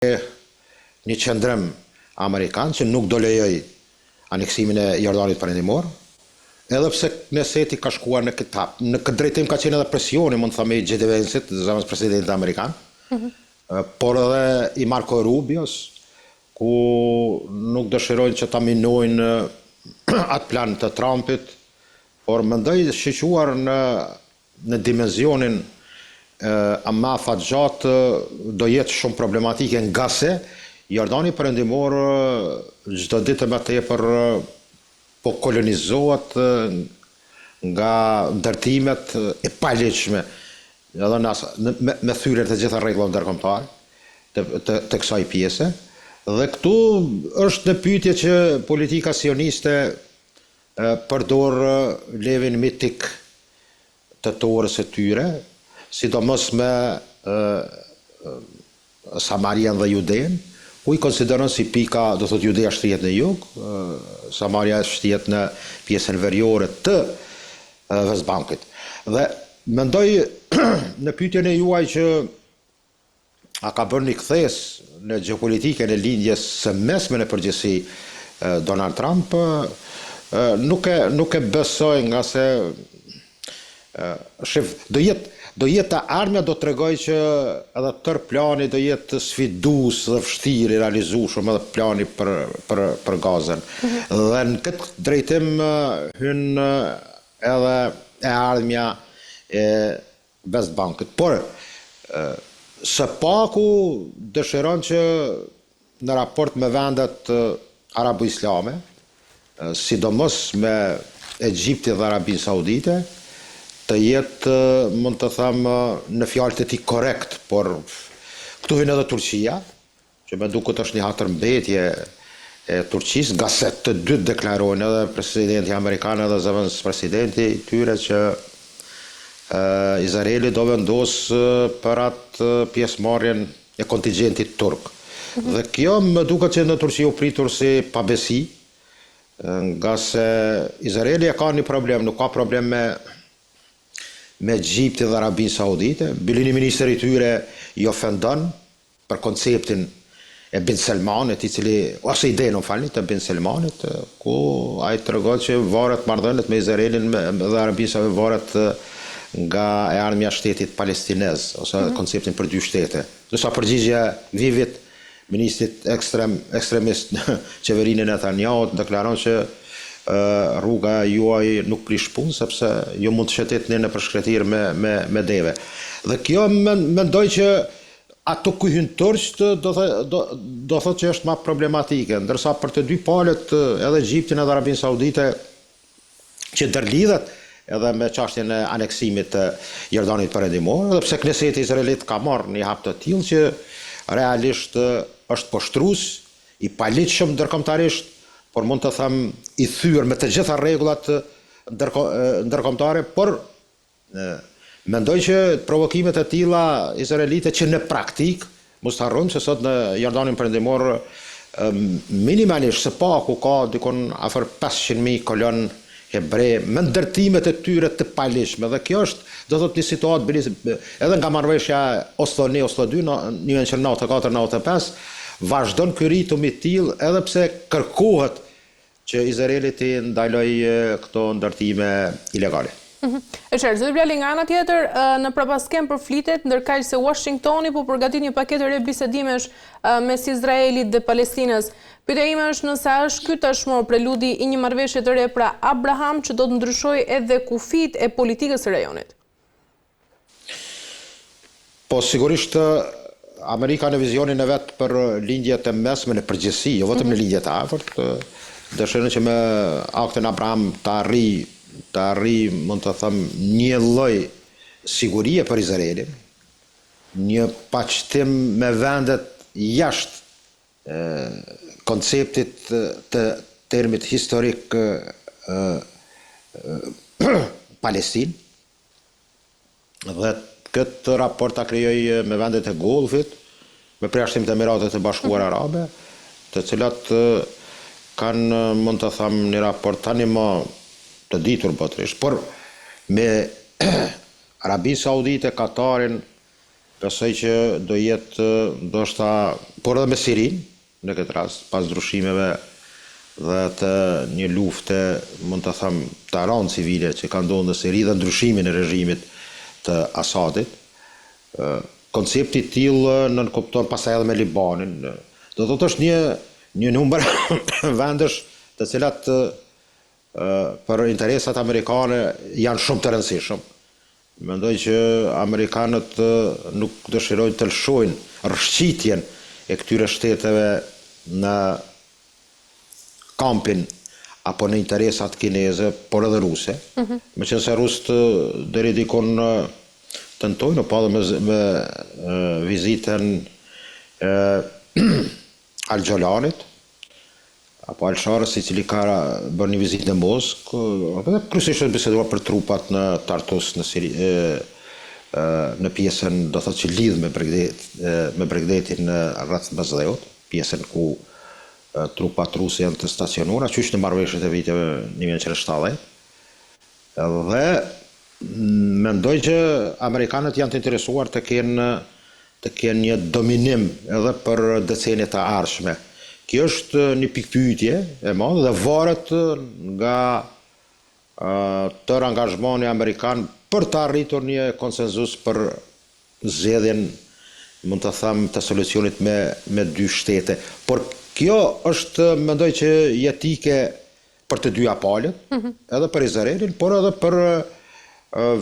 një qëndrim Amerikan që nuk do lejoj aneksimin e Jordanit Perëndimor, edhe pse Kneseti ka shkuar në këtë hap. Në këtë drejtim ka qenë edhe presioni, mund të thëmë, i J.D. Vance-it, zamës presidentit Amerikan, por edhe i Marco Rubios, ku nuk dëshirojnë që ta minojnë atë plan të Trumpit, por mendoj shqyquar në dimenzionin ama fatgjatë do jetë shumë problematike nga se Jordani Perëndimor çdo ditë më tepër po kolonizohet nga ndërtimet e paligjshme, edhe me thyrje të gjitha rregullave ndërkombëtare të kësaj pjese. Dhe këtu është në pyetje që politika sioniste përdor levin mitik të torës e tyre, sidomos me Samarian dhe Juden, ku i konsideron si pika, do thot Judea shtrihet në jug, Samaria shtrihet në pjesën veriore të Vestbankit. Dhe mendoj në pyetjen e juaj që a ka bërë një kthes në gjeopolitikën e lindjes së mesme në përgjithësi Donald Trump, nuk e besoj, nga se do jetë armja do të tregoj që edhe tërë plani do jetë sfidues dhe vështirë i realizueshëm, edhe plani për Gazën. Dhe në këtë drejtim hyn edhe e ardhmja e Vestbankit. Por së paku dëshiron që në raport me vendet arabo-islame, sidomos me Egjiptin dhe Arabinë Saudite, të jetë, mund të thamë, në fjalët e tij korrekt, por këtu vjen edhe Turqia, që me duket është një hatërmbetje e Turqisë, nga se të dy deklarojnë, edhe presidenti amerikan edhe zëvendës presidenti tyre, që Izraeli do vendos për atë pjesëmarrjen e kontingjentit turk. Dhe kjo më duket që në Turqi u pritur si pabesi, nga se Izraeli ka një problem, nuk ka problem me Egjiptin dhe Arabinë Saudite. Bylini ministri i tyre i ofendon për konceptin e Bin Selmanit, i cili, ose idenë të Bin Selmanit, ku ai tregon që varet marrëdhëniet me Izraelin dhe Arabinë Saudite varet nga e ardhmja shtetit palestinez, ose konceptin për dy shtete. Ndërsa përgjigja Vivit, ministrit ekstremist në qeverinë e Netanyahu, deklaron që rruga juaj nuk prish punë, sepse ju mund të shëtetni në përshkretir me deve. Dhe kjo mendoj që ato ku hyn turqt do thotë që është më problematike, ndërsa për të dy palët, edhe Egjiptin edhe Arabinë Saudite, që ndërlidhet edhe me çështjen e aneksimit të Jordanit Perëndimor, edhe pse Kneseti Izraelit ka marrë një hap të tillë që realisht është poshtrues i paligjshëm ndërkombëtarisht, por mund të them i thyer me të gjitha rregullat ndërkombëtare, por mendoj që provokimet e tilla izraelite që në praktik, mos harrojmë se sot në Jordanin Perëndimor minimalisht së paku ka dikon afër 500.000 kolon hebre me ndërtimet e tyre të paligjshme, dhe kjo është, do thotë, një situatë edhe nga marrëveshja Oslo 1, Oslo 2, në 1994-95, vazhdon ky ritum i tillë, edhe pse kërkohet që Izraeli të ndaloj këto ndërtime ilegale. E qartë, zoti Blali, nga ana tjetër, në prapaskem përflitet, ndërkaq se Washingtoni po përgatit një paketë re bisedimesh mes Izraelit dhe Palestinës. Pyetja ime është nëse është ky tashmë preludi i një marrëveshje të re pra Abraham që do të ndryshojë edhe kufit e politikës së rajonit. Po sigurisht Amerika në vizionin e vet për lindjet e mesme në përgjithësi, jo vetëm në lindjet e afërt, dëshiron që me aktin Abraham të arri, mund të them, një lloj sigurie për Izraelin, një paqëtim me vendet jashtë konceptit të termit historik Palestinë, dhe këtë raport ta krijoi me vendet e Golfit, me përjashtim të Emiratet e Bashkuara Arabe, të cilat kanë, mund të them, një raport tani më të ditur botërisht, por me Arabinë Saudite, Katarin besoj që do jetë ndoshta, por edhe me Sirin, në këtë rast, pas ndryshimeve dhe të një lufte, mund të them, të ranë civile që ka ndodhur në Siri dhe ndryshimin e regjimit të Asadit. Koncepti i tillë nënkupton pastaj edhe me Libanin. Do thotë është një numër vendesh të cilat për interesat amerikane janë shumë të rëndësishëm. Mendoj që amerikanët nuk dëshirojnë të lëshojnë rrshqitjen e këtyre shteteve në kampin apo në interesat kineze, por edhe ruse. Meqense rusët deri dikon tentojnë, po edhe me vizitën Al-Gjolanit, apo Al-Sharës, i cili ka bërë një vizitë në Moskë, dhe kryesisht është biseduar për trupat në Tartus, në pjesën, do thotë që lidh me Bregdetin rreth Bazleut, pjesën ku trupat ruse janë të stacionuara, qysh në marrëveshjet e viteve 1970. Dhe mendoj që amerikanët janë të interesuar të kenë një dominim edhe për decenjet e ardhshme. Kjo është një pikpyetje e madhe dhe varet nga tërë angazhmoni amerikan për të arritur një konsenzus për zgjedhjen, mund të them, të solucionit me dy shtete. Por kjo është, mendoj që jetike për të dyja palët, edhe për Izraelin, por edhe për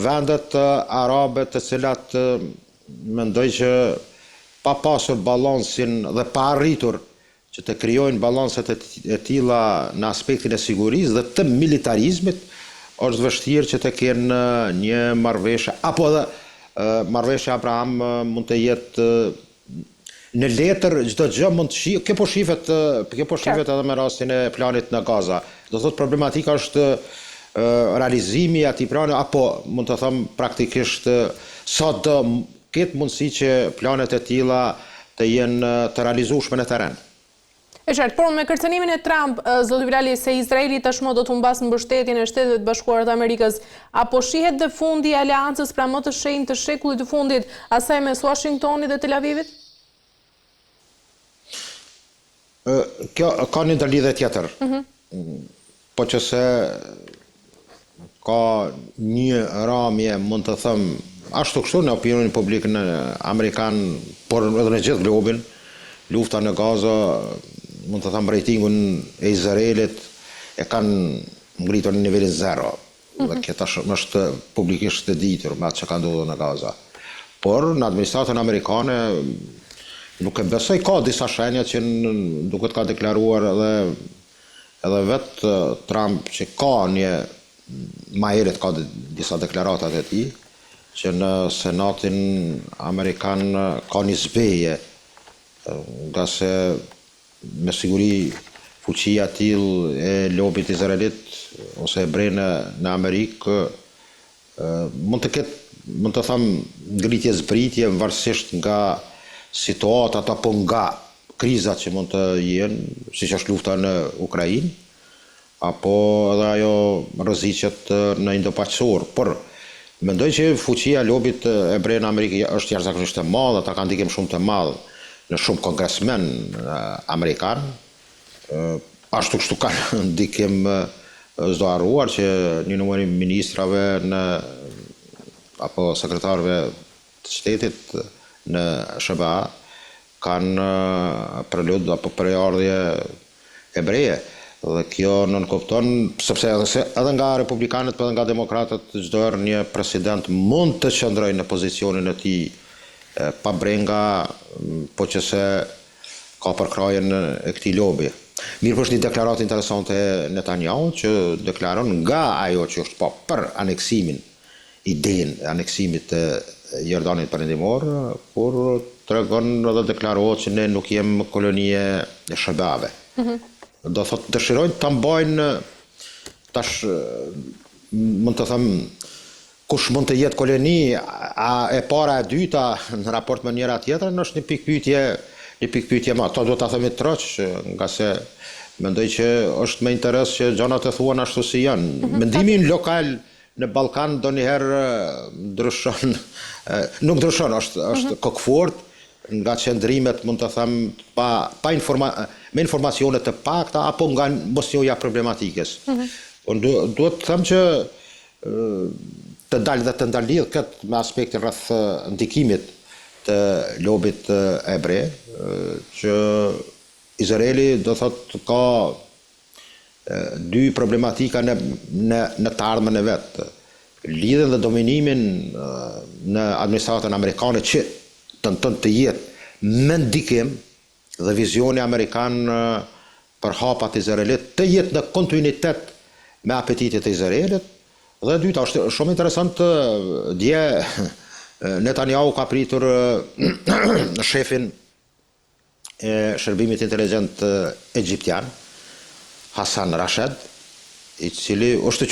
vendet arabe të cilat mendoj që pa pasur balansin dhe pa arritur që të krijojnë balanset e tilla në aspektin e sigurisë dhe të militarizmit, është vështirë që të kenë një marrëveshje, apo edhe marrëveshja Abraham mund të jetë në letër, çdo gjë mund të shihet, kjo po shihet edhe me rastin e planit në Gaza. Do thotë problematika është realizimi i atij plani, apo mund të them praktikisht sa do ketë mundësi që planet e tilla të jenë të realizueshme në terren. E qartë, por me kërcënimin e Trump, zoti Bilali, se Izraeli tashmë do të humbasë mbështetjen e Shtetet Bashkuara të Amerikës, apo shihet dhe fundi i aleancës pra më të shenjtë të shekullit të fundit, asaj mes Washingtonit dhe Tel Avivit? Kjo ka një ndërlidhje tjetër. Po që se ka një ramje, mund të them, ashtu kështu në opinionin publik në Amerikan, por edhe në gjithë globin, lufta në Gaza, mund të them, rejtingun e Izraelit e kanë ngritur në nivelin 0. Dhe kjo tashmë është publikisht e ditur me atë që ka ndodhur në Gaza. Por në administratën amerikane nuk e besoj, ka disa shenja që duket ka deklaruar edhe vetë Trump që ka një ma herët ka disa deklaratat e tij që në Senatin Amerikan ka një zbeje, nga se me siguri fuqia tillë e lobit izraelit ose hebre në Amerikë mund të them ngritje zbritje varësisht nga situatat apo nga krizat që mund të jenë, siç është lufta në Ukrainë, apo edhe ajo rreziqet në Indo-Paqësor. Por mendoj që fuqia e lobit hebre në Amerikë është jashtëzakonisht e madhe, ata kanë ndikim shumë të madh në shumë kongresmen amerikan. Ashtu kështu kanë ndikim s'do harruar që një numër i ministrave apo sekretarëve të shtetit në SBA kanë prelud apo preardhje hebreje. Dhe kjo nënkupton, sepse edhe nga republikanët edhe nga demokratët çdo herë një president mund të qëndrojë në pozicionin e tij pa brenga, po që se ka përkrajen e këtij lobi. Mirë, është një deklaratë interesante e Netanyahu që deklaron nga ajo që është po për aneksimin, idenë e aneksimit të Jordanit Perëndimor, por tregon edhe deklarohet që ne nuk jem kolonie e shërbave. Do thotë dëshirojnë ta mbajnë tash, mund të them, kush mund të jetë koloni, e para e dyta në raport me njëra tjetrën, është një pikpyetje më. To duhet ta themi troç, nga se mendoj që është me interes që gjanat e thuan ashtu si janë. Mendimin lokal në Ballkan ndonjëherë ndryshon, nuk ndryshon, është kokfort, nga qëndrimet, mund të them, me informacione të pakta, apo nga mosnjohja problematikës. Duhet të them që të dalë dhe të ndalidh këtë me aspektin rreth ndikimit të lobit ebre, që Izraeli do thot ka dy problematika në të ardhmen e vetë. Lidhen dhe dominimin në administratën amerikane që tenton të jetë me ndikim dhe vizioni amerikan për hapat e Izraelit të jetë në kontinuitet me apetitet e Izraelit. Dhe dyta, është shumë interesant, dje Netanyahu ka pritur shefin e shërbimit inteligjent egjiptian, Hassan Rashed, i cili është